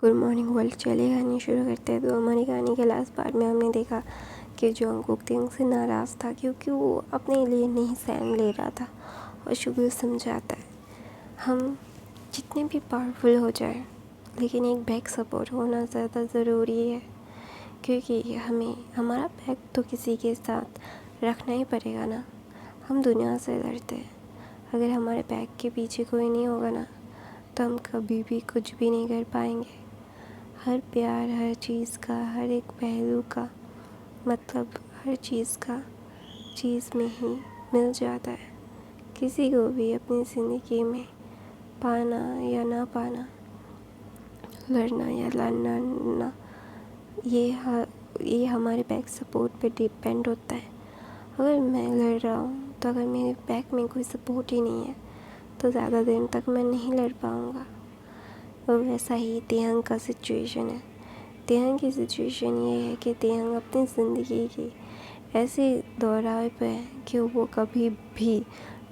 Good morning world. चलिए कहानी शुरू करते हैं। तो हमारी कहानी के लास्ट पार्ट में हमने देखा कि जंगकुक तियांग से नाराज़ था क्योंकि वो अपने लिए नहीं सैम ले रहा था और शुगु समझाता है हम जितने भी पावरफुल हो जाए लेकिन एक बैक सपोर्ट होना ज़्यादा ज़रूरी है, क्योंकि हमें हमारा बैक तो किसी के साथ रखना ही पड़ेगा ना। हम दुनिया से लड़ते हैं, अगर हमारे बैक के पीछे कोई नहीं होगा ना तो हम कभी भी कुछ भी नहीं कर पाएंगे। हर प्यार, हर चीज़ का, हर एक पहलू का मतलब हर चीज़ में ही मिल जाता है। किसी को भी अपनी ज़िंदगी में पाना या ना पाना, लड़ना या लड़ना, ये हमारे बैक सपोर्ट पे डिपेंड होता है। अगर मैं लड़ रहा हूँ तो अगर मेरे बैक में कोई सपोर्ट ही नहीं है तो ज़्यादा दिन तक मैं नहीं लड़ पाऊँगा। और वैसा ही तियांग का सिचुएशन है। तियांग की सिचुएशन ये है कि तियांग अपनी ज़िंदगी की ऐसे दौरान पे है कि वो कभी भी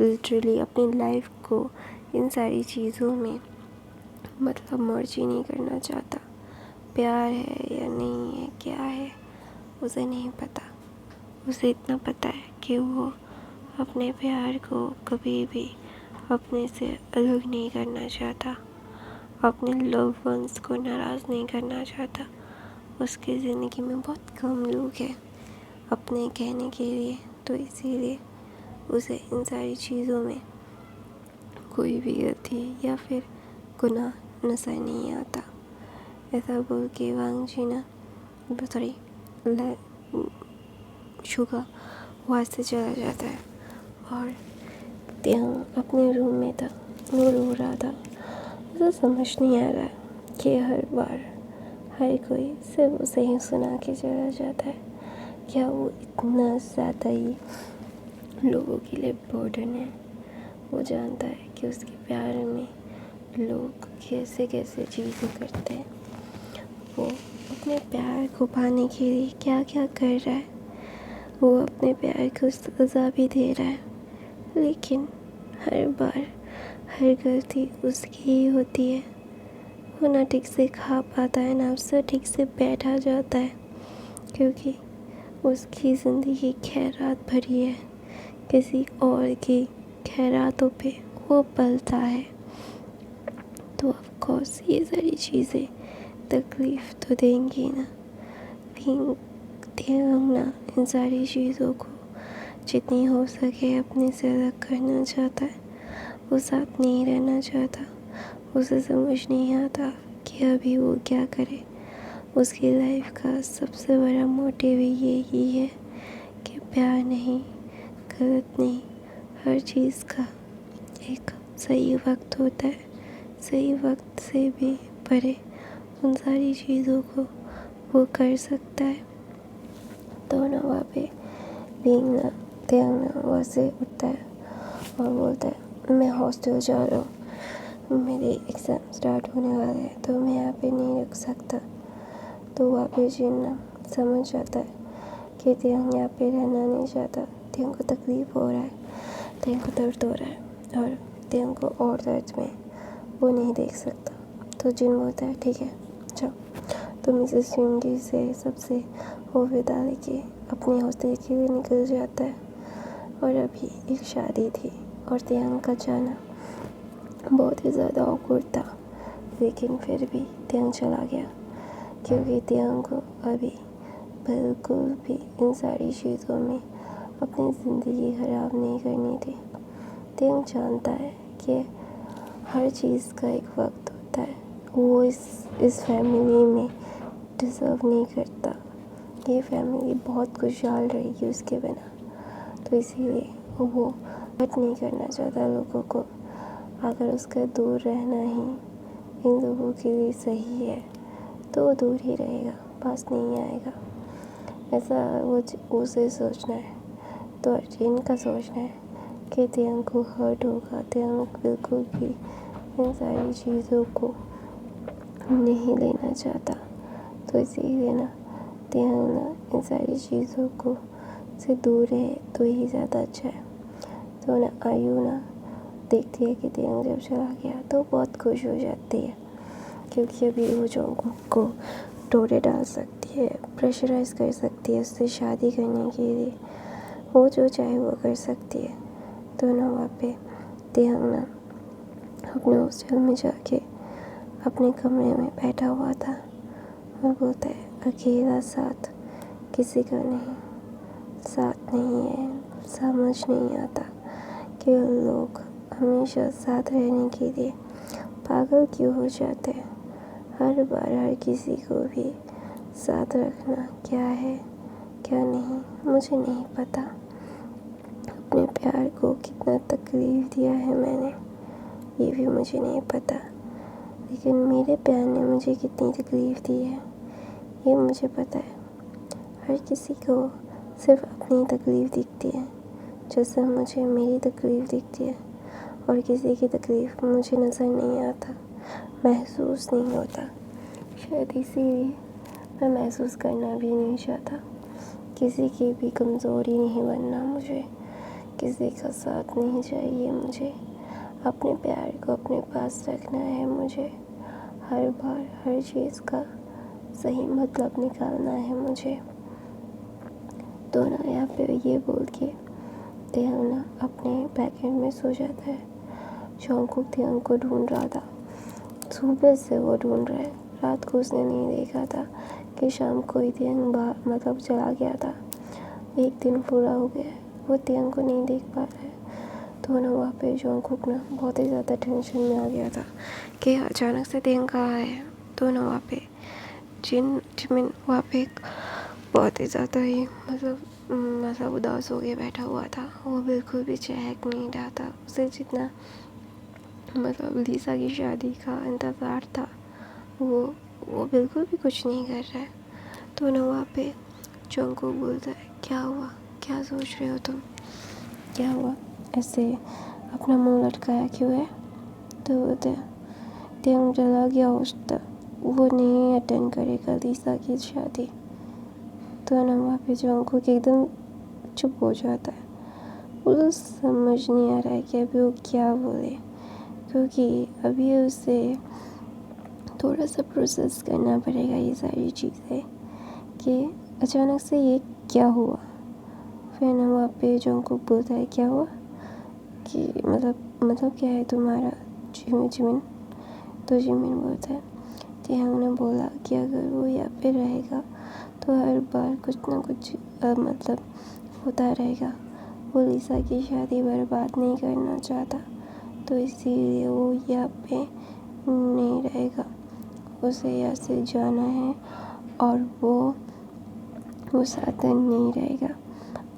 लिटरली अपनी लाइफ को इन सारी चीज़ों में मतलब मर्जी नहीं करना चाहता। प्यार है या नहीं है, क्या है, उसे नहीं पता। उसे इतना पता है कि वो अपने प्यार को कभी भी अपने से अलग नहीं करना चाहता, अपने लव वंस को नाराज़ नहीं करना चाहता। उसकी ज़िंदगी में बहुत कम लोग हैं अपने कहने के लिए, तो इसीलिए उसे इन सारी चीज़ों में कोई भी गलती या फिर गुनाह नज़र नहीं आता। ऐसा बोल के वांग जी ना शुगा वहाँ से चला जाता है और तियांग अपने रूम में था। वो रो रहा था। उसे समझ नहीं आ रहा कि हर बार हर कोई सिर्फ उसे ही सुना के चला जाता है। क्या वो इतना ज़्यादा ही लोगों के लिए बर्डन है? वो जानता है कि उसके प्यार में लोग कैसे कैसे चीज़ें करते हैं। वो अपने प्यार को पाने के लिए क्या क्या कर रहा है। वो अपने प्यार को सज़ा भी दे रहा है, लेकिन हर बार हर गलती उसकी ही होती है। वो ना ठीक से खा पाता है, ना उससे ठीक से बैठा जाता है, क्योंकि उसकी ज़िंदगी खैरात भरी है। किसी और की खैरातों पे वो पलता है, तो ऑफ कोर्स ये सारी चीज़ें तकलीफ़ तो देंगी ना। तियांग ना इन सारी चीज़ों को जितनी हो सके अपने से अलग करना चाहता है। वो साथ नहीं रहना चाहता। उसे समझ नहीं आता कि अभी वो क्या करे। उसकी लाइफ का सबसे बड़ा मोटिव यही है कि प्यार नहीं, गलत नहीं, हर चीज़ का एक सही वक्त होता है। सही वक्त से भी परे उन सारी चीज़ों को वो कर सकता है। तो ना वहाँ पे तियांग ना वहाँ से उठता है और बोलता है मैं हॉस्टल जा रहा हूँ, मेरे एग्ज़ाम स्टार्ट होने वाले हैं, तो मैं यहाँ पे नहीं रुक सकता। तो वहाँ पे जिन्ना समझ जाता है कि तियांग यहाँ पे रहना नहीं चाहता। तियांग को तकलीफ़ हो रहा है, तियांग को दर्द हो रहा है और तियांग को और दर्द में वो नहीं देख सकता। तो जिन बोलता है ठीक है जाओ। तो मिसेस युंगी से सबसे वो विदा लेके अपने हॉस्टल के लिए निकल जाता है। और अभी एक शादी थी और तियांग का जाना बहुत ही ज़्यादा ऑकवर्ड था, लेकिन फिर भी तियांग चला गया क्योंकि तियांग को अभी बिल्कुल भी इन सारी चीज़ों में अपनी ज़िंदगी ख़राब नहीं करनी थी। तियांग जानता है कि हर चीज़ का एक वक्त होता है। वो इस फैमिली में डिज़र्व नहीं करता। ये फैमिली बहुत खुशहाल रहेगी उसके बिना, तो इसीलिए वो हर्ट नहीं करना चाहता लोगों को। अगर उसका दूर रहना ही इन लोगों के लिए सही है तो वो दूर ही रहेगा, पास नहीं आएगा। ऐसा उसे सोचना है। तो अर्जुन का सोचना है कि तियांग को हर्ट होगा। तियांग बिल्कुल भी इन सारी चीज़ों को नहीं लेना चाहता, तो इसीलिए ना तियांग ना इन सारी चीज़ों को से दूर रहे तो ही ज़्यादा अच्छा है। तो ना आयु ना देखती है कि तियांग जब चला गया तो बहुत खुश हो जाती है, क्योंकि अभी वो जॉन्गकुक को टोरे डाल सकती है, प्रेशराइज कर सकती है उससे शादी करने के लिए। वो जो चाहे वो कर सकती है। तो ना वहाँ पे तेहंग ना अपने हॉस्टल में जाके अपने कमरे में बैठा हुआ था और बोलता है, अकेला साथ किसी का नहीं, साथ नहीं है। समझ नहीं आता कि लोग हमेशा साथ रहने के लिए पागल क्यों हो जाते हैं। हर बार हर किसी को भी साथ रखना क्या है क्या नहीं मुझे नहीं पता। अपने प्यार को कितना तकलीफ़ दिया है मैंने, ये भी मुझे नहीं पता। लेकिन मेरे प्यार ने मुझे कितनी तकलीफ़ दी है ये मुझे पता है। हर किसी को सिर्फ अपनी तकलीफ़ दिखती है, जैसे मुझे मेरी तकलीफ़ दिखती है, और किसी की तकलीफ़ मुझे नज़र नहीं आता, महसूस नहीं होता। शायद इसीलिए मैं महसूस करना भी नहीं चाहता। किसी की भी कमज़ोरी नहीं बनना मुझे, किसी का साथ नहीं चाहिए मुझे। अपने प्यार को अपने पास रखना है मुझे। हर बार हर चीज़ का सही मतलब निकालना है मुझे। तो ना यहाँ पे ये बोल के तेहंग ना अपने पैकेट में सो जाता है। जॉन्गकुक तेहंग को ढूंढ रहा था, सुबह से वो ढूंढ रहा है। रात को उसने नहीं देखा था कि शाम को ही तेहंग बाहर मतलब चला गया था। एक दिन पूरा हो गया है, वो तेहंग को नहीं देख पा रहा है। तो ना वहाँ पे जॉन्गकुक ना बहुत ही ज़्यादा टेंशन में आ गया था कि अचानक से तेहंग कहाँ है। तो ना वहाँ पे जिमिन वहाँ पे बहुत ही ज़्यादा ही मतलब उदास हो के बैठा हुआ था। वो बिल्कुल भी चहक नहीं रहा था। उसे जितना मतलब लीसा की शादी का इंतज़ार था वो बिल्कुल भी कुछ नहीं कर रहा है। तो ना वहाँ पे जॉन्गकुक बोलता है, क्या हुआ, क्या सोच रहे हो तुम, क्या हुआ, ऐसे अपना मुंह लटकाया क्यों है। तो बोलते तेहंग चला गया हॉस्टल, वो नहीं अटेंड करेगा लीसा की शादी। तो ना वहाँ पे जॉन्गकुक एकदम चुप हो जाता है। उसे समझ नहीं आ रहा है कि अभी वो क्या बोले, क्योंकि अभी उसे थोड़ा सा प्रोसेस करना पड़ेगा ये सारी चीज़ें कि अचानक से ये क्या हुआ। फिर ना वहाँ पे जॉन्गकुक बोलता है, क्या हुआ कि मतलब क्या है तुम्हारा जिमिन। तो जिमिन बोलता है, तेहंग ने बोला कि अगर वो यहाँ पे रहेगा तो हर बार कुछ ना कुछ मतलब होता रहेगा। वो लीसा की शादी बर्बाद नहीं करना चाहता, तो इसीलिए वो यहाँ पे नहीं रहेगा। उसे यहाँ से जाना है और वो साथ नहीं रहेगा,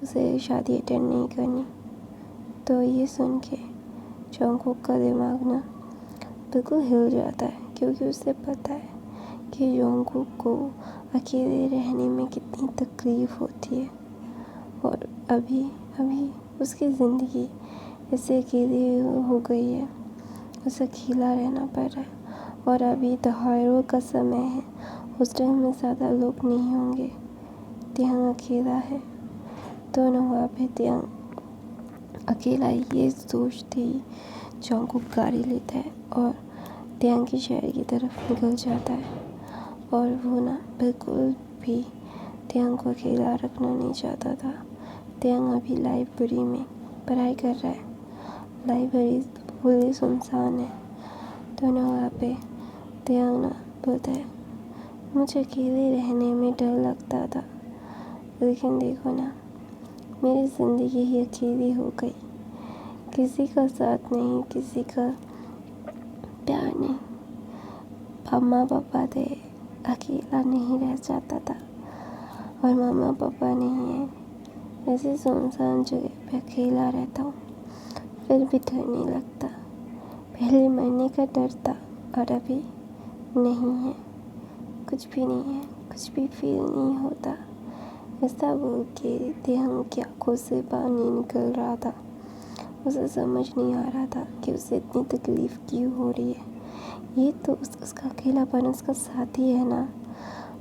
उसे शादी अटेंड नहीं करनी। तो ये सुन के जॉन्गकुक का दिमाग ना बिल्कुल हिल जाता है, क्योंकि उसे पता है कि जॉन्गकुक को अकेले रहने में कितनी तकलीफ़ होती है। और अभी उसकी ज़िंदगी ऐसे अकेली हो गई है, उसे अकेला रहना पड़ रहा है। और अभी त्योहारों का समय है, हॉस्टल में ज़्यादा लोग नहीं होंगे, तेहंग अकेला है। तो ना वहाँ पे तेहंग अकेला ये सोचते ही जॉन्गकुक गाड़ी लेता है और तेहंग के शहर की तरफ निकल जाता है। और वो ना बिल्कुल भी तेहंग को अकेला रखना नहीं चाहता था। तेहंग अभी लाइब्रेरी में पढ़ाई कर रहा है, लाइब्रेरी पूरी सुनसान है। तो ना वहाँ पे तेहंग ना बोलता है, मुझे अकेले रहने में डर लगता था, लेकिन देखो ना मेरी ज़िंदगी ही अकेली हो गई। किसी का साथ नहीं, किसी का प्यार नहीं। मम्मा पापा थे, अकेला नहीं रह जाता था, और मम्मा पापा नहीं है, ऐसे सुनसान जगह पे अकेला रहता हूँ, फिर भी डर नहीं लगता। पहले मरने का डर था और अभी नहीं है, कुछ भी नहीं है, कुछ भी फील नहीं होता। ऐसा बोल के तेहंग की आँखों से पानी निकल रहा था। उसे समझ नहीं आ रहा था कि उसे इतनी तकलीफ़ क्यों हो रही है। ये तो उसका अकेलापन उसका साथी है ना,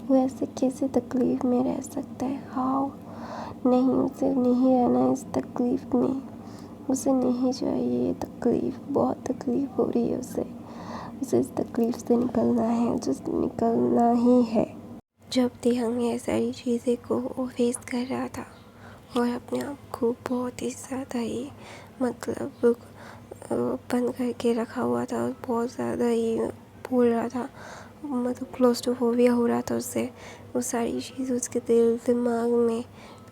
वो ऐसे कैसे तकलीफ़ में रह सकता है। हाउ नहीं, उसे नहीं रहना इस तकलीफ़ में, उसे नहीं चाहिए ये तकलीफ़, बहुत तकलीफ़ हो रही है उसे। उसे इस तकलीफ़ से निकलना है, जिससे निकलना ही है। जब तेहंग ये सारी चीज़ें को फेस कर रहा था और अपने आप को बहुत ही ज़्यादा ही मतलब बंद करके रखा हुआ था और बहुत ज़्यादा ही बोल रहा था, मतलब क्लोस्ट्रोफोबिया हो रहा था उससे। वो सारी चीज़ उसके दिल दिमाग में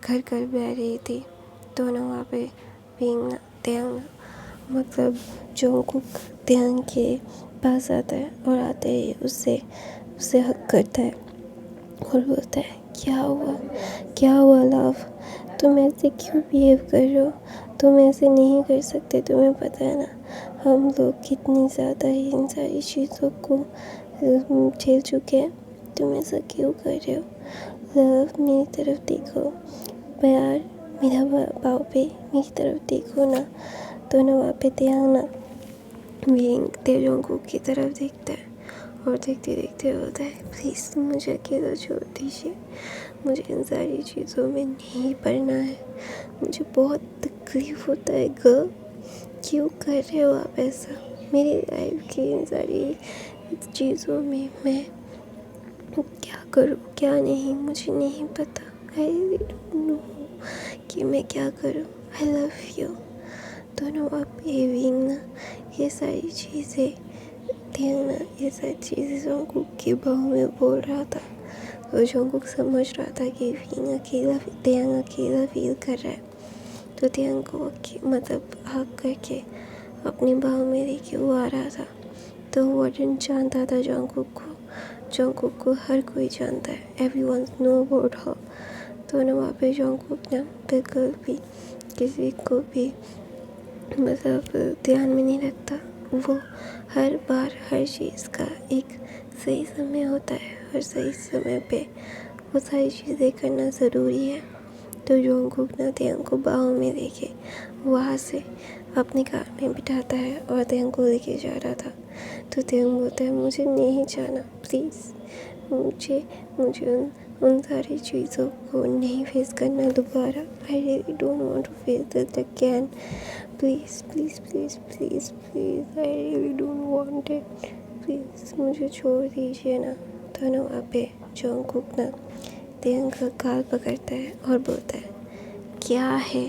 घर कर बह रही थी। तो ना वहाँ पे तेहंग मतलब जंगकुक तेहंग के पास आता है और आते ही उससे हक करता है और बोलता है, क्या हुआ लव, तुम ऐसे क्यों बिहेव कर रहे हो, तुम ऐसे नहीं कर सकते, तुम्हें पता है ना हम लोग कितनी ज़्यादा ही इन सारी चीज़ों को झेल चुके हैं, तुम ऐसा क्यों कर रहे हो। लव मेरी तरफ देखो, प्यार मेरा पाँव पे मेरी तरफ देखो ना। तो ना वहाँ पे तेहंग ना जंगकुक की तरफ देखता है और देखते देखते होता है, प्लीज़ मुझे अकेला छोड़ दीजिए, मुझे इन सारी चीज़ों में नहीं पड़ना है, मुझे बहुत तकलीफ़ होता है गर्ल, क्यों कर रहे हो आप ऐसा। मेरी लाइफ की इन सारी चीज़ों में मैं क्या करूँ क्या नहीं मुझे नहीं पता। आई रियली डोंट नो कि मैं क्या करूँ। आई लव यू। दोनों आप ना ये सारी चीज़ें तेहंग ना ये सारी चीज़ें जंगकुक की बाहों में बोल रहा था। और जंगकुक समझ रहा था कि तेहंग अकेला फील कर रहा है। तो तेहंग को मतलब हक करके अपनी बाहों में लेके वो आ रहा था। तो वार्डन जानता था जंगकुक को हर कोई जानता है, एवरीवन नो अबाउट हर। तो ना वहाँ पे जंगकुक ना बिल्कुल भी किसी को भी मतलब ध्यान में नहीं रखता। वो हर बार हर चीज़ का एक सही समय होता है और सही समय पे वो सारी चीज़ें करना ज़रूरी है। तो जंगकुक ना तेहंग को बाहों में लेके वहाँ से अपनी कार में बिठाता है और तेहंग को लेके जा रहा था। तो तेहंग बोलता है, मुझे नहीं जाना प्लीज़, मुझे उन सारी चीज़ों को नहीं फेस करना दोबारा। I really don't want to face this again, please please please please please, I really don't want it, please मुझे छोड़ दीजिए ना। तो ना वहाँ पे जंगकुक ना तेहंग का गाल पकड़ता है और बोलता है, क्या है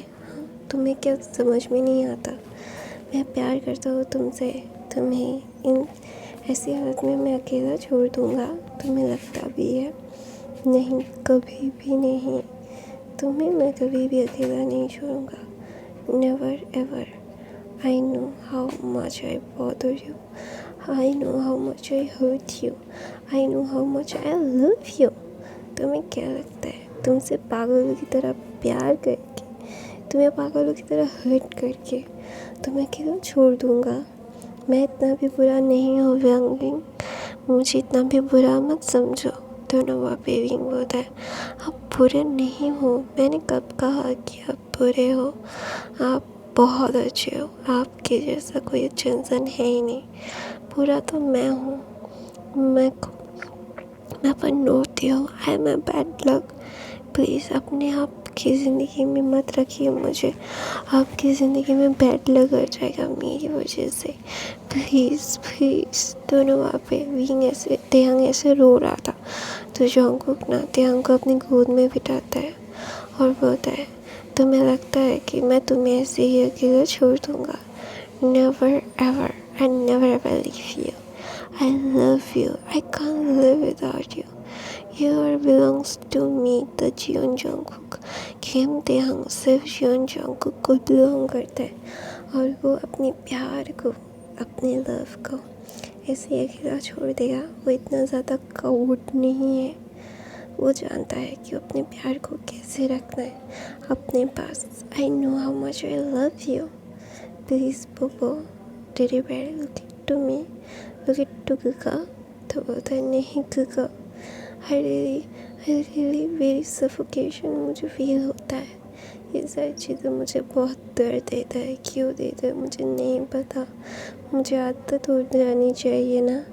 तुम्हें क्या समझ में नहीं आता, मैं प्यार करता हूँ तुमसे, तुम्हें इन ऐसी हालत में मैं अकेला छोड़ दूँगा, तुम्हें लगता भी है नहीं, कभी भी नहीं, तुम्हें मैं कभी भी अकेला नहीं छोड़ूंगा, never ever. I know how much I bother you, I know how much I hurt you, I know how much I love you. तुम्हें क्या लगता है तुमसे पागलों की तरह प्यार करके, तुम्हें पागलों की तरह हर्ट करके तुम्हें अकेला छोड़ दूँगा। मैं इतना भी बुरा नहीं हूँ व्यंगिंग, मुझे इतना भी बुरा मत समझो। दोनों वहाँ पे विंग बोलता है, आप बुरे नहीं हो, मैंने कब कहा कि आप बुरे हो, आप बहुत अच्छे हो, आपके जैसा कोई अच्छा इंसान है ही नहीं, बुरा तो मैं हूँ, मैं पनौती हूँ, I am bad luck. Please अपने आप की ज़िंदगी में मत रखिए मुझे, आपकी ज़िंदगी में बैड लग आ जाएगा मेरी वजह से, प्लीज़ प्लीज़। दोनों वहाँ पे तेहंग ऐसे रो रहा था। तो जंगकुक ना तेहंग को अपनी गोद में बिठाता है और बोलता है, तुम्हें लगता है कि मैं तुम्हें ऐसे ही अकेला छोड़ दूँगा, never ever, I never ever leave you, I love you. I can't live without you. You belongs to me, the Jeon Jungkook. किम तेहंग सिर्फ जियोन जंगकुक को बिलोंग करता है और वो अपने प्यार को, अपने लव को ऐसे अकेला छोड़ देगा। वो इतना ज़्यादा काउट नहीं है, वो जानता है कि अपने प्यार को कैसे रखना है अपने पास। I know how much I love you, please Popo teddy bear look to me, look to गुगा। तो बोलता है, नहीं गुगा, आई रियली वेरी सफोकेशन मुझे फील होता है, ये सारी चीज़ें मुझे बहुत दर्द देता है, क्यों देता है मुझे नहीं पता, मुझे आदत हो जानी चाहिए ना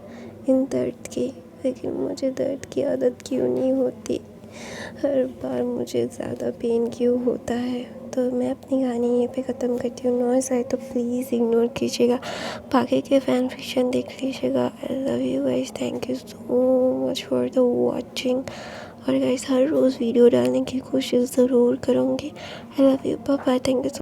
इन दर्द की, लेकिन मुझे दर्द की आदत क्यों नहीं होती, हर बार मुझे ज़्यादा पेन क्यों होता है, तो मैं अपनी कहानी यहीं पे ख़त्म करती हूँ। नॉइज़ आए तो प्लीज़ इग्नोर कीजिएगा, बाकी के फ़ैन फिक्शन देख लीजिएगा। I love you guys, thank you so much for the watching. और गाइस हर रोज़ वीडियो डालने की कोशिश ज़रूर करूँगी। I love you, bye bye, thank you.